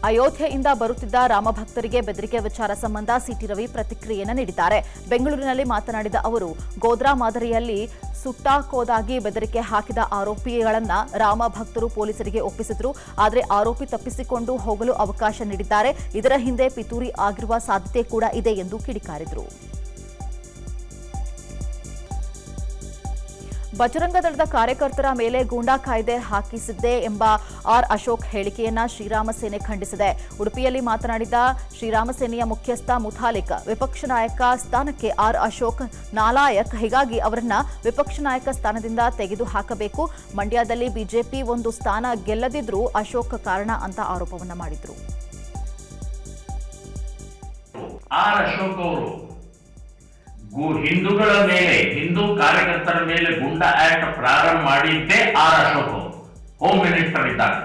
ಅಯೋಧ್ಯೆಯಿಂದ ಬರುತ್ತಿದ್ದ ರಾಮಭಕ್ತರಿಗೆ ಬೆದರಿಕೆ ವಿಚಾರ ಸಂಬಂಧ ಸಿಟಿ ರವಿ ಪ್ರತಿಕ್ರಿಯೆಯನ್ನು ನೀಡಿದ್ದಾರೆ. ಬೆಂಗಳೂರಿನಲ್ಲಿ ಮಾತನಾಡಿದ ಅವರು, ಗೋಧ್ರಾ ಮಾದರಿಯಲ್ಲಿ ಸುಟ್ಟಾಕೋದಾಗಿ ಬೆದರಿಕೆ ಹಾಕಿದ ಆರೋಪಿಗಳನ್ನು ರಾಮಭಕ್ತರು ಪೊಲೀಸರಿಗೆ ಒಪ್ಪಿಸಿದ್ರು. ಆದರೆ ಆರೋಪಿ ತಪ್ಪಿಸಿಕೊಂಡು ಹೋಗಲು ಅವಕಾಶ ನೀಡಿದ್ದಾರೆ. ಇದರ ಹಿಂದೆ ಪಿತೂರಿ ಆಗಿರುವ ಸಾಧ್ಯತೆ ಕೂಡ ಇದೆ ಎಂದು ಕಿಡಿಕಾರಿದರು. ಬಜರಂಗ ದಳದ ಕಾರ್ಯಕರ್ತರ ಮೇಲೆ ಗೂಂಡಾ ಕಾಯ್ದೆ ಹಾಕಿಸಿದ್ದೆ ಎಂಬ ಆರ್ ಅಶೋಕ್ ಹೇಳಿಕೆಯನ್ನ ಶ್ರೀರಾಮ ಸೇನೆ ಖಂಡಿಸಿದೆ. ಉಡುಪಿಯಲ್ಲಿ ಮಾತನಾಡಿದ ಶ್ರೀರಾಮ ಸೇನೆಯ ಮುಖ್ಯಸ್ಥ ಮುತಾಲಿಕ್, ವಿಪಕ್ಷ ನಾಯಕ ಸ್ಥಾನಕ್ಕೆ ಆರ್ ಅಶೋಕ್ ನಾಲಾಯಕ್, ಹೀಗಾಗಿ ಅವರನ್ನ ವಿಪಕ್ಷ ನಾಯಕ ಸ್ಥಾನದಿಂದ ತೆಗೆದು ಹಾಕಬೇಕು. ಮಂಡ್ಯದಲ್ಲಿ ಬಿಜೆಪಿ ಒಂದು ಸ್ಥಾನ ಗೆಲ್ಲದಿದ್ರೂ ಅಶೋಕ್ ಕಾರಣ ಅಂತ ಆರೋಪವನ್ನ ಮಾಡಿದ್ರು. ಆರ್ ಅಶೋಕ್ ಅವರು ಹಿಂದೂಗಳ ಮೇಲೆ, ಹಿಂದೂ ಕಾರ್ಯಕರ್ತರ ಮೇಲೆ ಗುಂಡಾ ಆಕ್ಟ್ ಪ್ರಾರಂಭ ಮಾಡಿದ್ದೇ ಆರ್ ಅಶೋಕ್ ಅವರು ಹೋಮ್ ಮಿನಿಸ್ಟರ್ ಇದ್ದಾಗ.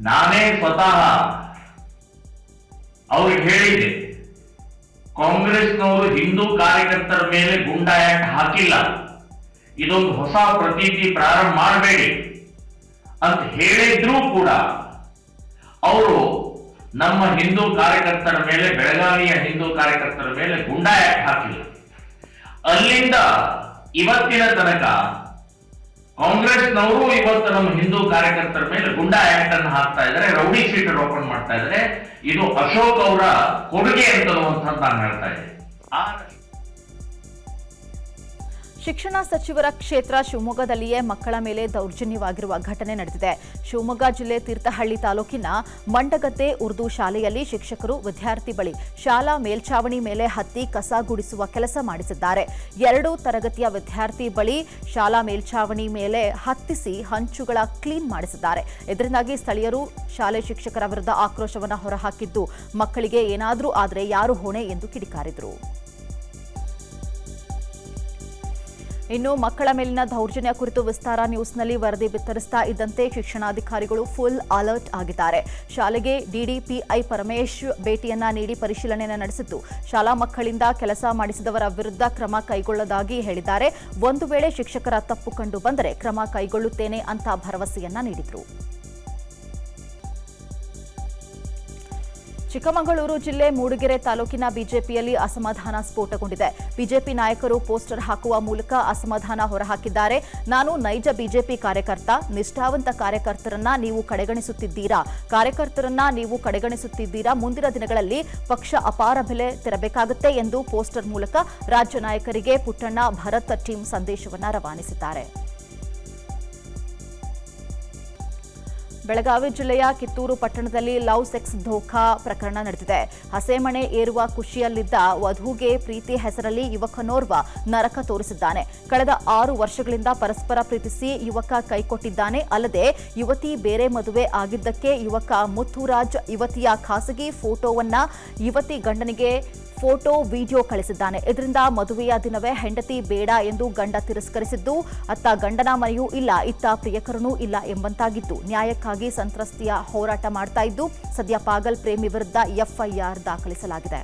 ನಾನೇ ಸ್ವತಃ ಅವ್ರಿಗೆ ಹೇಳಿದ್ದೆ, ಕಾಂಗ್ರೆಸ್ನವರು ಹಿಂದೂ ಕಾರ್ಯಕರ್ತರ ಮೇಲೆ ಗುಂಡಾ ಆಕ್ಟ್ ಹಾಕಿಲ್ಲ, ಇದೊಂದು ಹೊಸ ಪ್ರತೀತಿ ಪ್ರಾರಂಭ ಮಾಡಬೇಡಿ ಅಂತ ಹೇಳಿದ್ರೂ ಕೂಡ ಅವರು ನಮ್ಮ ಹಿಂದೂ ಕಾರ್ಯಕರ್ತರ ಮೇಲೆ, ಬೆಳಗಾವಿಯ ಹಿಂದೂ ಕಾರ್ಯಕರ್ತರ ಮೇಲೆ ಗುಂಡಾ ಆಕ್ಟ್ ಹಾಕಿಲ್ಲ. ಅಲ್ಲಿಂದ ಇವತ್ತಿನ ತನಕ ಕಾಂಗ್ರೆಸ್ನವರು ಇವತ್ತು ನಮ್ಮ ಹಿಂದೂ ಕಾರ್ಯಕರ್ತರ ಮೇಲೆ ಗುಂಡಾ ಆಕ್ಟ್ ಅನ್ನು ಹಾಕ್ತಾ ಇದ್ದಾರೆ, ರೌಡಿ ಶೀಟರ್ ಓಪನ್ ಮಾಡ್ತಾ ಇದ್ದಾರೆ. ಇದು ಅಶೋಕ್ ಅವರ ಕೊಡುಗೆ ಅಂತನ್ನುವಂಥದ್ದು ನಾನು ಹೇಳ್ತಾ ಇದ್ದೇನೆ. ಶಿಕ್ಷಣ ಸಚಿವರ ಕ್ಷೇತ್ರ ಶಿವಮೊಗ್ಗದಲ್ಲಿಯೇ ಮಕ್ಕಳ ಮೇಲೆ ದೌರ್ಜನ್ಯವಾಗಿರುವ ಘಟನೆ ನಡೆದಿದೆ. ಶಿವಮೊಗ್ಗ ಜಿಲ್ಲೆ ತೀರ್ಥಹಳ್ಳಿ ತಾಲೂಕಿನ ಮಂಡಗದ್ದೆ ಉರ್ದು ಶಾಲೆಯಲ್ಲಿ ಶಿಕ್ಷಕರು ವಿದ್ಯಾರ್ಥಿ ಬಳಿ ಶಾಲಾ ಮೇಲ್ಛಾವಣಿ ಮೇಲೆ ಹತ್ತಿ ಕಸ ಗುಡಿಸುವ ಕೆಲಸ ಮಾಡಿಸಿದ್ದಾರೆ. 2 ತರಗತಿಯ ವಿದ್ಯಾರ್ಥಿ ಬಳಿ ಶಾಲಾ ಮೇಲ್ಛಾವಣಿ ಮೇಲೆ ಹತ್ತಿಸಿ ಹಂಚುಗಳ ಕ್ಲೀನ್ ಮಾಡಿಸಿದ್ದಾರೆ. ಇದರಿಂದಾಗಿ ಸ್ಥಳೀಯರು ಶಾಲೆ ಶಿಕ್ಷಕರ ವಿರುದ್ಧ ಆಕ್ರೋಶವನ್ನು ಹೊರಹಾಕಿದ್ದು, ಮಕ್ಕಳಿಗೆ ಏನಾದರೂ ಆದರೆ ಯಾರು ಹೊಣೆ ಎಂದು ಕಿಡಿಕಾರಿದರು. ಇನ್ನು ಮಕ್ಕಳ ಮೇಲಿನ ದೌರ್ಜನ್ಯ ಕುರಿತು ವಿಸ್ತಾರ ನ್ಯೂಸ್ನಲ್ಲಿ ವರದಿ ಬಿತ್ತರಿಸ್ತಾ ಇದ್ದಂತೆ ಶಿಕ್ಷಣಾಧಿಕಾರಿಗಳು ಫುಲ್ ಅಲರ್ಟ್ ಆಗಿದ್ದಾರೆ. ಶಾಲೆಗೆ ಡಿಡಿಪಿಐ ಪರಮೇಶ್ ಭೇಟಿಯನ್ನ ನೀಡಿ ಪರಿಶೀಲನೆ ನಡೆಸಿದ್ದು, ಶಾಲಾ ಮಕ್ಕಳಿಂದ ಕೆಲಸ ಮಾಡಿಸಿದವರ ವಿರುದ್ಧ ಕ್ರಮ ಕೈಗೊಳ್ಳೋದಾಗಿ ಹೇಳಿದ್ದಾರೆ. ಒಂದು ವೇಳೆ ಶಿಕ್ಷಕರ ತಪ್ಪು ಕಂಡು ಬಂದರೆ ಕ್ರಮ ಕೈಗೊಳ್ಳುತ್ತೇನೆ ಅಂತ ಭರವಸೆಯನ್ನ ನೀಡಿದರು. ಚಿಕ್ಕಮಗಳೂರು ಜಿಲ್ಲೆ ಮೂಡಿಗೆರೆ ತಾಲೂಕಿನ ಬಿಜೆಪಿಯಲ್ಲಿ ಅಸಮಾಧಾನ ಸ್ಫೋಟಗೊಂಡಿದೆ. ಬಿಜೆಪಿ ನಾಯಕರು ಪೋಸ್ಟರ್ ಹಾಕುವ ಮೂಲಕ ಅಸಮಾಧಾನ ಹೊರಹಾಕಿದ್ದಾರೆ. ನಾನು ನೈಜ ಬಿಜೆಪಿ ಕಾರ್ಯಕರ್ತ, ನಿಷ್ಠಾವಂತ ಕಾರ್ಯಕರ್ತರನ್ನ ನೀವು ಕಡೆಗಣಿಸುತ್ತಿದ್ದೀರಾ. ಮುಂದಿನ ದಿನಗಳಲ್ಲಿ ಪಕ್ಷ ಅಪಾರ ಬೆಲೆ ತೆರಬೇಕಾಗುತ್ತೆ ಎಂದು ಪೋಸ್ಟರ್ ಮೂಲಕ ರಾಜ್ಯ ನಾಯಕರಿಗೆ ಪುಟ್ಟಣ್ಣ ಭರತ್ ಟೀಮ್ ಸಂದೇಶವನ್ನು ರವಾನಿಸಿದ್ದಾರೆ. ಬೆಳಗಾವಿ ಜಿಲ್ಲೆಯ ಕಿತ್ತೂರು ಪಟ್ಟಣದಲ್ಲಿ ಲವ್ ಸೆಕ್ಸ್ ಧೋಖಾ ಪ್ರಕರಣ ನಡೆದಿದೆ. ಹಸೆಮಣೆ ಏರುವ ಖುಷಿಯಲ್ಲಿದ್ದ ವಧುಗೆ ಪ್ರೀತಿ ಹೆಸರಲ್ಲಿ ಯುವಕನೋರ್ವ ನರಕ ತೋರಿಸಿದ್ದಾನೆ. ಕಳೆದ 6 ವರ್ಷಗಳಿಂದ ಪರಸ್ಪರ ಪ್ರೀತಿಸಿ ಯುವಕ ಕೈಕೊಟ್ಟಿದ್ದಾನೆ. ಅಲ್ಲದೆ ಯುವತಿ ಬೇರೆ ಮದುವೆ ಆಗಿದ್ದಕ್ಕೆ ಯುವಕ ಮುತ್ತುರಾಜ್ ಯುವತಿಯ ಖಾಸಗಿ ಫೋಟೋವನ್ನ ಯುವತಿ ಗಂಡನಿಗೆ ಫೋಟೋ ವಿಡಿಯೋ ಕಳಿಸಿದ್ದಾನೆ. ಇದರಿಂದ ಮದುವೆಯ ದಿನವೇ ಹೆಂಡತಿ ಬೇಡ ಎಂದು ಗಂಡ ತಿರಸ್ಕರಿಸಿದ್ದು, ಅತ್ತ ಗಂಡನ ಮನೆಯೂ ಇಲ್ಲ, ಇತ್ತ ಪ್ರಿಯಕರನೂ ಇಲ್ಲ ಎಂಬಂತಾಗಿದ್ದು, ನ್ಯಾಯಕ್ಕಾಗಿ ಸಂತ್ರಸ್ತೆಯ ಹೋರಾಟ ಮಾಡ್ತಾ ಇದ್ದು, ಸದ್ಯ ಪಾಗಲ್ ಪ್ರೇಮಿ ವಿರುದ್ಧ ಎಫ್ಐಆರ್ ದಾಖಲಿಸಲಾಗಿದೆ.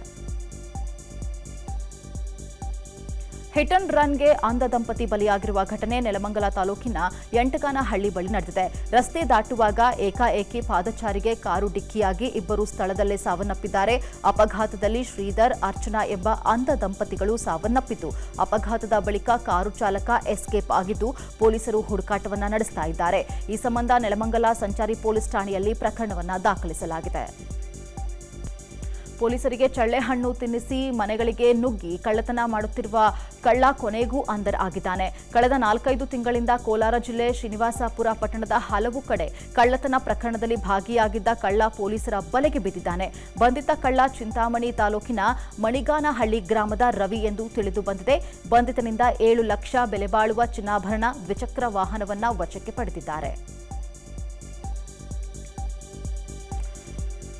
ಹಿಟ್ ಅಂಡ್ ರನ್ಗೆ ಅಂಧ ದಂಪತಿ ಬಲಿಯಾಗಿರುವ ಘಟನೆ ನೆಲಮಂಗಲ ತಾಲೂಕಿನ ಎಂಟಗಾನಹಳ್ಳಿ ಬಳಿ ನಡೆದಿದೆ. ರಸ್ತೆ ದಾಟುವಾಗ ಏಕಾಏಕಿ ಪಾದಚಾರಿಗೆ ಕಾರು ಡಿಕ್ಕಿಯಾಗಿ ಇಬ್ಬರು ಸ್ಥಳದಲ್ಲೇ ಸಾವನ್ನಪ್ಪಿದ್ದಾರೆ. ಅಪಘಾತದಲ್ಲಿ ಶ್ರೀಧರ್, ಅರ್ಚನಾ ಎಂಬ ಅಂಧ ದಂಪತಿಗಳು ಸಾವನ್ನಪ್ಪಿದ್ದು, ಅಪಘಾತದ ಬಳಿಕ ಕಾರು ಚಾಲಕ ಎಸ್ಕೇಪ್ ಆಗಿದ್ದು, ಪೊಲೀಸರು ಹುಡುಕಾಟವನ್ನು ನಡೆಸ್ತಾ ಇದ್ದಾರೆ. ಈ ಸಂಬಂಧ ನೆಲಮಂಗಲ ಸಂಚಾರಿ ಪೊಲೀಸ್ ಠಾಣೆಯಲ್ಲಿ ಪ್ರಕರಣವನ್ನು ದಾಖಲಿಸಲಾಗಿದೆ. ಪೊಲೀಸರಿಗೆ ಚಳ್ಳೆಹಣ್ಣು ತಿನ್ನಿಸಿ ಮನೆಗಳಿಗೆ ನುಗ್ಗಿ ಕಳ್ಳತನ ಮಾಡುತ್ತಿರುವ ಕಳ್ಳ ಕೊನೆಗೂ ಅಂಧರ್ ಆಗಿದ್ದಾನೆ. ಕಳೆದ 4-5 ತಿಂಗಳಿಂದ ಕೋಲಾರ ಜಿಲ್ಲೆ ಶ್ರೀನಿವಾಸಪುರ ಪಟ್ಟಣದ ಹಲವು ಕಡೆ ಕಳ್ಳತನ ಪ್ರಕರಣದಲ್ಲಿ ಭಾಗಿಯಾಗಿದ್ದ ಕಳ್ಳ ಪೊಲೀಸರ ಬಲೆಗೆ ಬಿದ್ದಿದ್ದಾನೆ. ಬಂಧಿತ ಕಳ್ಳ ಚಿಂತಾಮಣಿ ತಾಲೂಕಿನ ಮಣಿಗಾನಹಳ್ಳಿ ಗ್ರಾಮದ ರವಿ ಎಂದು ತಿಳಿದು ಬಂದಿದೆ. ಬಂಧಿತನಿಂದ 7 ಲಕ್ಷ ಬೆಲೆ ಬಾಳುವ ಚಿನ್ನಾಭರಣ, ದ್ವಿಚಕ್ರ ವಾಹನವನ್ನ ವಶಕ್ಕೆ ಪಡೆದಿದ್ದಾರೆ.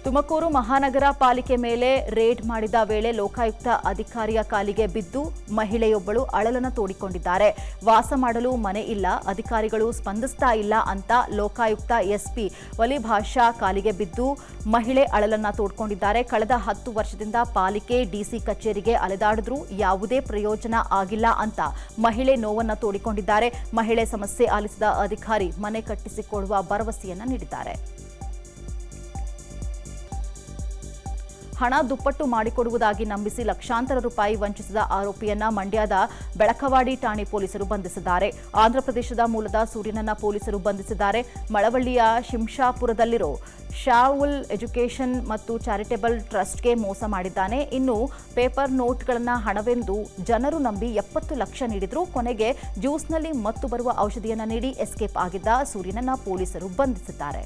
ತುಮಕೂರು ಮಹಾನಗರ ಪಾಲಿಕೆ ಮೇಲೆ ರೇಡ್ ಮಾಡಿದ ವೇಳೆ ಲೋಕಾಯುಕ್ತ ಅಧಿಕಾರಿಯ ಕಾಲಿಗೆ ಬಿದ್ದು ಮಹಿಳೆಯೊಬ್ಬಳು ಅಳಲನ್ನು ತೋಡಿಕೊಂಡಿದ್ದಾರೆ. ವಾಸ ಮಾಡಲು ಮನೆ ಇಲ್ಲ, ಅಧಿಕಾರಿಗಳು ಸ್ಪಂದಿಸ್ತಾ ಇಲ್ಲ ಅಂತ ಲೋಕಾಯುಕ್ತ ಎಸ್ಪಿ ವಲಿಭಾಷಾ ಕಾಲಿಗೆ ಬಿದ್ದು ಮಹಿಳೆ ಅಳಲನ್ನು ತೋಡ್ಕೊಂಡಿದ್ದಾರೆ. ಕಳೆದ 10 ವರ್ಷದಿಂದ ಪಾಲಿಕೆ ಡಿಸಿ ಕಚೇರಿಗೆ ಅಲೆದಾಡಿದ್ರೂ ಯಾವುದೇ ಪ್ರಯೋಜನ ಆಗಿಲ್ಲ ಅಂತ ಮಹಿಳೆ ನೋವನ್ನು ತೋಡಿಕೊಂಡಿದ್ದಾರೆ. ಮಹಿಳೆ ಸಮಸ್ಯೆ ಆಲಿಸಿದ ಅಧಿಕಾರಿ ಮನೆ ಕಟ್ಟಿಸಿಕೊಡುವ ಭರವಸೆಯನ್ನ ನೀಡಿದ್ದಾರೆ. ಹಣ ದುಪ್ಪಟ್ಟು ಮಾಡಿಕೊಡುವುದಾಗಿ ನಂಬಿಸಿ ಲಕ್ಷಾಂತರ ರೂಪಾಯಿ ವಂಚಿಸಿದ ಆರೋಪಿಯನ್ನ ಮಂಡ್ಯದ ಬೆಳಕವಾಡಿ ಠಾಣೆ ಪೊಲೀಸರು ಬಂಧಿಸಿದ್ದಾರೆ. ಆಂಧ್ರಪ್ರದೇಶದ ಮೂಲದ ಸೂರ್ಯನನ್ನ ಪೊಲೀಸರು ಬಂಧಿಸಿದ್ದಾರೆ. ಮಳವಳ್ಳಿಯ ಶಿಂಷಾಪುರದಲ್ಲಿರೋ ಶಾವುಲ್ ಎಜುಕೇಷನ್ ಮತ್ತು ಚಾರಿಟೇಬಲ್ ಟ್ರಸ್ಟ್ಗೆ ಮೋಸ ಮಾಡಿದ್ದಾನೆ. ಇನ್ನು ಪೇಪರ್ ನೋಟ್ಗಳನ್ನು ಹಣವೆಂದು ಜನರು ನಂಬಿ 70 ಲಕ್ಷ ನೀಡಿದ್ರು. ಕೊನೆಗೆ ಜ್ಯೂಸ್ನಲ್ಲಿ ಮತ್ತು ಬರುವ ಔಷಧಿಯನ್ನು ನೀಡಿ ಎಸ್ಕೇಪ್ ಆಗಿದ್ದ ಸೂರ್ಯನನ್ನ ಪೊಲೀಸರು ಬಂಧಿಸಿದ್ದಾರೆ.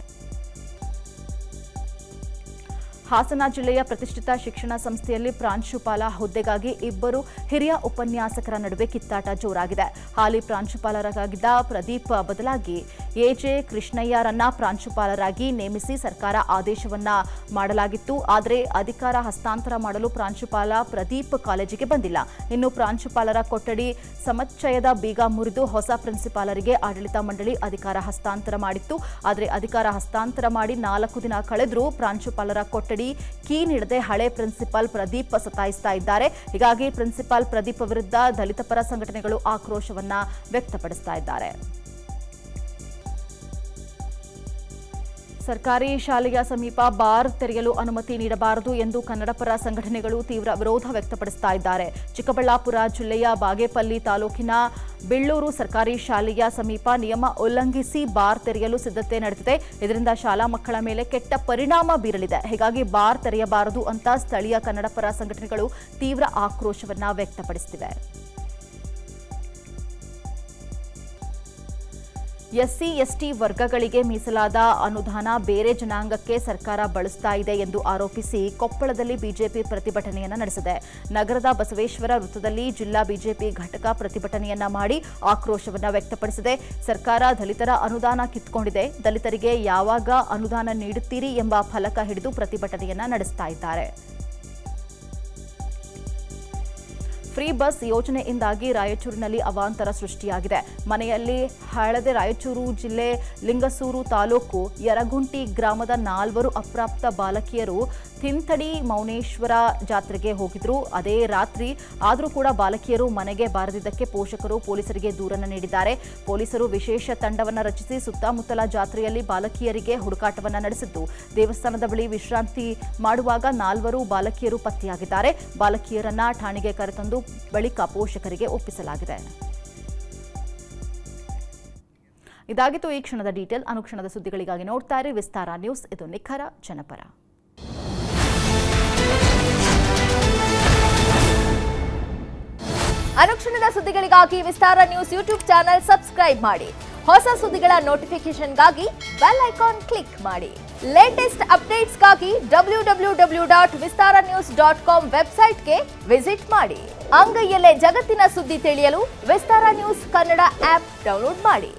ಹಾಸನ ಜಿಲ್ಲೆಯ ಪ್ರತಿಷ್ಠಿತ ಶಿಕ್ಷಣ ಸಂಸ್ಥೆಯಲ್ಲಿ ಪ್ರಾಂಶುಪಾಲ ಹುದ್ದೆಗಾಗಿ ಇಬ್ಬರು ಹಿರಿಯ ಉಪನ್ಯಾಸಕರ ನಡುವೆ ಕಿತ್ತಾಟ ಜೋರಾಗಿದೆ. ಹಾಲಿ ಪ್ರಾಂಶುಪಾಲರಾಗಿದ್ದ ಪ್ರದೀಪ್ ಬದಲಾಗಿ ಎಜೆ ಕೃಷ್ಣಯ್ಯರನ್ನ ಪ್ರಾಂಶುಪಾಲರಾಗಿ ನೇಮಿಸಿ ಸರ್ಕಾರ ಆದೇಶವನ್ನ ಮಾಡಲಾಗಿತ್ತು. ಆದರೆ ಅಧಿಕಾರ ಹಸ್ತಾಂತರ ಮಾಡಲು ಪ್ರಾಂಶುಪಾಲ ಪ್ರದೀಪ್ ಕಾಲೇಜಿಗೆ ಬಂದಿಲ್ಲ. ಇನ್ನು ಪ್ರಾಂಶುಪಾಲರ ಕೊಠಡಿ ಸಮಚ್ಚಯದ ಬೀಗ ಮುರಿದು ಹೊಸ ಪ್ರಿನ್ಸಿಪಾಲರಿಗೆ ಆಡಳಿತ ಮಂಡಳಿ ಅಧಿಕಾರ ಹಸ್ತಾಂತರ ಮಾಡಿತ್ತು. ಆದರೆ ಅಧಿಕಾರ ಹಸ್ತಾಂತರ ಮಾಡಿ 4 ದಿನ ಕಳೆದರೂ ಪ್ರಾಂಶುಪಾಲರ ಕೊಠಡಿ ಕೀ ನೀಡದೆ ಹಳೆ ಪ್ರಿನ್ಸಿಪಾಲ್ ಪ್ರದೀಪ್ ಸತಾಯಿಸ್ತಾ ಇದ್ದಾರೆ. ಹೀಗಾಗಿ ಪ್ರಿನ್ಸಿಪಾಲ್ ಪ್ರದೀಪ್ ವಿರುದ್ಧ ದಲಿತ ಪರ ಸಂಘಟನೆಗಳು ಆಕ್ರೋಶವನ್ನ ವ್ಯಕ್ತಪಡಿಸ್ತಾ ಇದ್ದಾರೆ. ಸರ್ಕಾರಿ ಶಾಲೆಯ ಸಮೀಪ ಬಾರ್ ತೆರೆಯಲು ಅನುಮತಿ ನೀಡಬಾರದು ಎಂದು ಕನ್ನಡಪರ ಸಂಘಟನೆಗಳು ತೀವ್ರ ವಿರೋಧ ವ್ಯಕ್ತಪಡಿಸ್ತಾ ಇದ್ದಾರೆ. ಚಿಕ್ಕಬಳ್ಳಾಪುರ ಜಿಲ್ಲೆಯ ಬಾಗೇಪಲ್ಲಿ ತಾಲೂಕಿನ ಬಿಳ್ಳೂರು ಸರ್ಕಾರಿ ಶಾಲೆಯ ಸಮೀಪ ನಿಯಮ ಉಲ್ಲಂಘಿಸಿ ಬಾರ್ ತೆರೆಯಲು ಸಿದ್ಧತೆ ನಡೆದಿದೆ. ಇದರಿಂದ ಶಾಲಾ ಮಕ್ಕಳ ಮೇಲೆ ಕೆಟ್ಟ ಪರಿಣಾಮ ಬೀರಲಿದೆ. ಹೀಗಾಗಿ ಬಾರ್ ತೆರೆಯಬಾರದು ಅಂತ ಸ್ಥಳೀಯ ಕನ್ನಡಪರ ಸಂಘಟನೆಗಳು ತೀವ್ರ ಆಕ್ರೋಶವನ್ನ ವ್ಯಕ್ತಪಡಿಸುತ್ತಿವೆ. ಎಸ್ಸಿ ಎಸ್ಟಿ ವರ್ಗಗಳಿಗೆ ಮೀಸಲಾದ ಅನುದಾನ ಬೇರೆ ಜನಾಂಗಕ್ಕೆ ಸರ್ಕಾರ ಬಳಸ್ತಾ ಇದೆ ಎಂದು ಆರೋಪಿಸಿ ಕೊಪ್ಪಳದಲ್ಲಿ ಬಿಜೆಪಿ ಪ್ರತಿಭಟನೆಯನ್ನ ನಡೆಸಿದೆ. ನಗರದ ಬಸವೇಶ್ವರ ವೃತ್ತದಲ್ಲಿ ಜಿಲ್ಲಾ ಬಿಜೆಪಿ ಘಟಕ ಪ್ರತಿಭಟನೆಯನ್ನ ಮಾಡಿ ಆಕ್ರೋಶವನ್ನ ವ್ಯಕ್ತಪಡಿಸಿದೆ. ಸರ್ಕಾರ ದಲಿತರ ಅನುದಾನ ಕಿತ್ಕೊಂಡಿದೆ, ದಲಿತರಿಗೆ ಯಾವಾಗ ಅನುದಾನ ನೀಡುತ್ತೀರಿ ಎಂಬ ಫಲಕ ಹಿಡಿದು ಪ್ರತಿಭಟನೆಯನ್ನ ನಡೆಸ್ತಾ ಇದ್ದಾರೆ. ಫ್ರೀ ಬಸ್ ಯೋಜನೆಯಿಂದಾಗಿ ರಾಯಚೂರಿನಲ್ಲಿ ಅವಾಂತರ ಸೃಷ್ಟಿಯಾಗಿದೆ. ಮನೆಯಲ್ಲಿ ಹಳದೆ ರಾಯಚೂರು ಜಿಲ್ಲೆ ಲಿಂಗಸೂರು ತಾಲೂಕು ಯರಗುಂಟಿ ಗ್ರಾಮದ 4 ಅಪ್ರಾಪ್ತ ಬಾಲಕಿಯರು ತಿಂತಡಿ ಮೌನೇಶ್ವರ ಜಾತ್ರೆಗೆ ಹೋಗಿದ್ರು. ಅದೇ ರಾತ್ರಿ ಆದರೂ ಕೂಡ ಬಾಲಕಿಯರು ಮನೆಗೆ ಬಾರದಿದ್ದಕ್ಕೆ ಪೋಷಕರು ಪೊಲೀಸರಿಗೆ ದೂರನ್ನು ನೀಡಿದ್ದಾರೆ. ಪೊಲೀಸರು ವಿಶೇಷ ತಂಡವನ್ನು ರಚಿಸಿ ಸುತ್ತಮುತ್ತಲ ಜಾತ್ರೆಯಲ್ಲಿ ಬಾಲಕಿಯರಿಗೆ ಹುಡುಕಾಟವನ್ನು ನಡೆಸಿದ್ದು, ದೇವಸ್ಥಾನದ ಬಳಿ ವಿಶ್ರಾಂತಿ ಮಾಡುವಾಗ 4 ಬಾಲಕಿಯರು ಪತ್ತೆಯಾಗಿದ್ದಾರೆ. ಬಾಲಕಿಯರನ್ನ ಠಾಣೆಗೆ ಕರೆತಂದು ಬಳಿಕ ಪೋಷಕರಿಗೆ ಒಪ್ಪಿಸಲಾಗಿದೆ. ಇದಾಗಿತ್ತು ಈ ಕ್ಷಣದ ಡೀಟೇಲ್. ಅನುಕ್ಷಣದ ಸುದ್ದಿಗಳಿಗಾಗಿ ನೋಡ್ತಾ ಇರಿ ವಿಸ್ತಾರ ನ್ಯೂಸ್. ಇದು ನಿಖರ ಜನಪರ. ಅನುಕ್ಷಣದ ಸುದ್ದಿಗಳಿಗಾಗಿ ವಿಸ್ತಾರ ನ್ಯೂಸ್ ಯೂಟ್ಯೂಬ್ ಚಾನೆಲ್ ಸಬ್ಸ್ಕ್ರೈಬ್ ಮಾಡಿ. ಹೊಸ ಸುದ್ದಿಗಳ ನೋಟಿಫಿಕೇಶನ್ಗಾಗಿ ಬೆಲ್ ಐಕಾನ್ ಕ್ಲಿಕ್ ಮಾಡಿ. ಲೇಟೆಸ್ಟ್ ಅಪ್ಡೇಟ್ಸ್ಗಾಗಿ www.vistaranews.com ವೆಬ್ಸೈಟ್ಗೆ ವಿಸಿಟ್ ಮಾಡಿ. ಅಂಗೈಯಲ್ಲೇ ಜಗತ್ತಿನ ಸುದ್ದಿ ತಿಳಿಯಲು ವಿಸ್ತಾರ ನ್ಯೂಸ್ ಕನ್ನಡ ಆಪ್ ಡೌನ್ಲೋಡ್ ಮಾಡಿ.